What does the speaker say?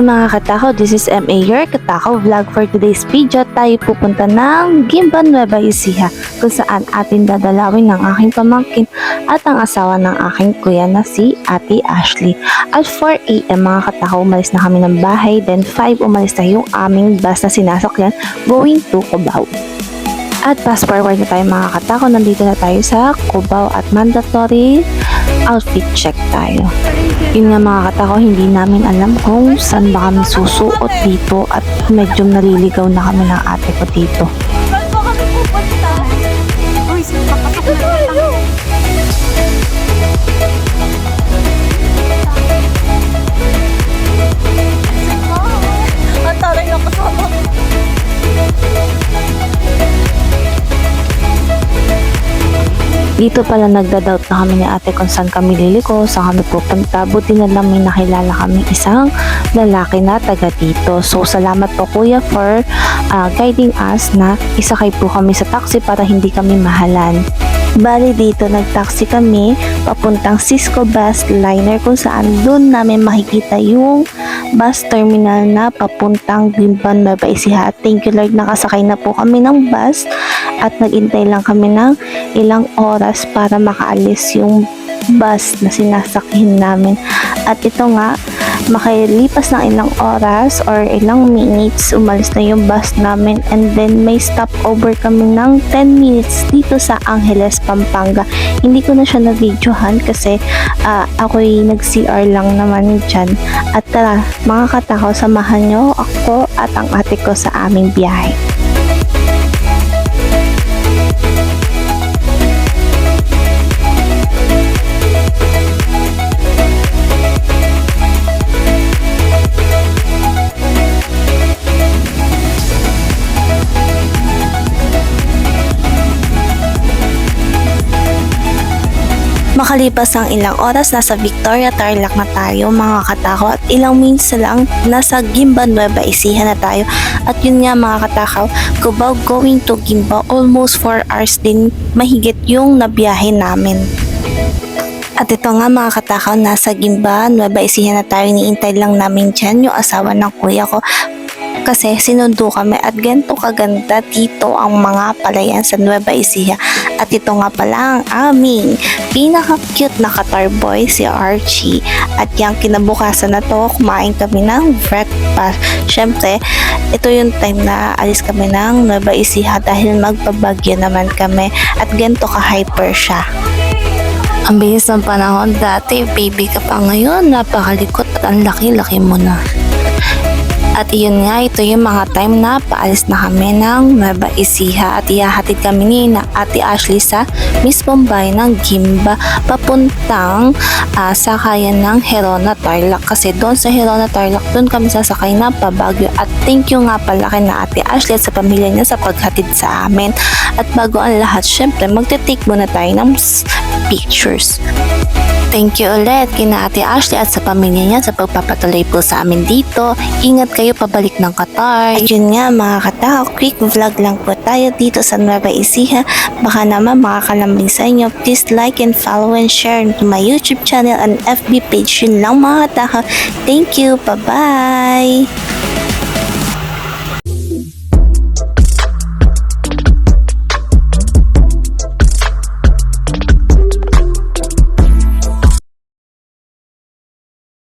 Hi mga katakaw, this is MA your katakaw vlog. For today's video, tayo pupunta ng Guimba, Nueva Ecija, kung saan atin dadalawin ng aking pamangkin at ang asawa ng aking kuya na si Ate Ashley. At 4 AM mga katakaw, umalis na kami ng bahay, then 5 umalis na yung aming bus na sinasakyan going to Cubao. At fast forward na tayo mga katakaw, nandito na tayo sa Cubao at mandatory outfit check tayo. Yun nga mga katakaw, hindi namin alam kung saan ba kami susuot dito at medyo naliligaw na kami ng ate ko dito. Saan ba kami pupunta? Uy, saan ba kapag nakita? Ang taray na kasama. Dito pala nagda-doubt na kami ni ate kung saan kami liliko, saan kami pupunta. Buti na lang may nakilala kami isang lalaki na taga dito. So salamat po kuya for guiding us na isakay po kami sa taxi para hindi kami mahalan. Bali dito nag-taxi kami papuntang Cisco Bus Liner kung saan doon namin makikita yung bus terminal na papuntang Guimba, Nueva Ecija. Thank you Lord, nakasakay na po kami ng bus at nagintay lang kami ng ilang oras para makaalis yung bus na sinasakyan namin. At ito nga, makalipas ng ilang oras or ilang minutes, umalis na yung bus namin, and then may stopover kami ng 10 minutes dito sa Angeles, Pampanga. Hindi ko na siya na-videohan kasi ako'y nag-CR lang naman dyan. At tara, mga katakaw, samahan nyo ako at ang ate ko sa aming biyahe. Makalipas ang ilang oras, nasa Victoria Tarlac na tayo mga katakaw, at ilang minutes na lang nasa Guimba, Nueva Ecija na tayo. At yun nga mga katakaw, Cubao going to Guimba, almost 4 hours din mahigit yung nabiyahe namin. At ito nga mga katakaw, nasa Guimba, Nueva Ecija na tayo. Niintay lang namin dyan yung asawa ng kuya ko kasi sinundo kami, at ganito kaganda dito ang mga palayan sa Nueva Ecija. At ito nga pala ang aming pinaka-cute na Qatar boy, si Archie. At yung kinabukasan na to, kumain kami ng breakfast. Syempre, ito yung time na alis kami ng Nueva Ecija dahil magpabagyo naman kami, at ganito ka-hyper siya. Ang bilis ng panahon, dati baby ka pa, ngayon napakalikot at ang laki-laki mo na. At iyon nga, ito yung mga time na paalis na kami ng Nueva Ecija, at ihahatid kami ni Ate Ashley sa mismong bayan ng Guimba papuntang sakayan ng Herona Tarlac, kasi doon sa Herona Tarlac doon kami sasakay na pabagyo. At thank you nga pala kay na Ate Ashley at sa pamilya niya sa paghatid sa amin. At bago ang lahat, syempre magte-take muna tayo ng pictures. Thank you ulit kina Ate Ashley at sa pamilya niya sa pagpapatuloy po sa amin dito. Ingat kayo pabalik ng Qatar. At yun nga mga katao, quick vlog lang po tayo dito sa Nueva Ecija. Baka naman makakalambing sa inyo. Please like and follow and share to my YouTube channel and FB page. Yun lang mga katao. Thank you. Bye-bye.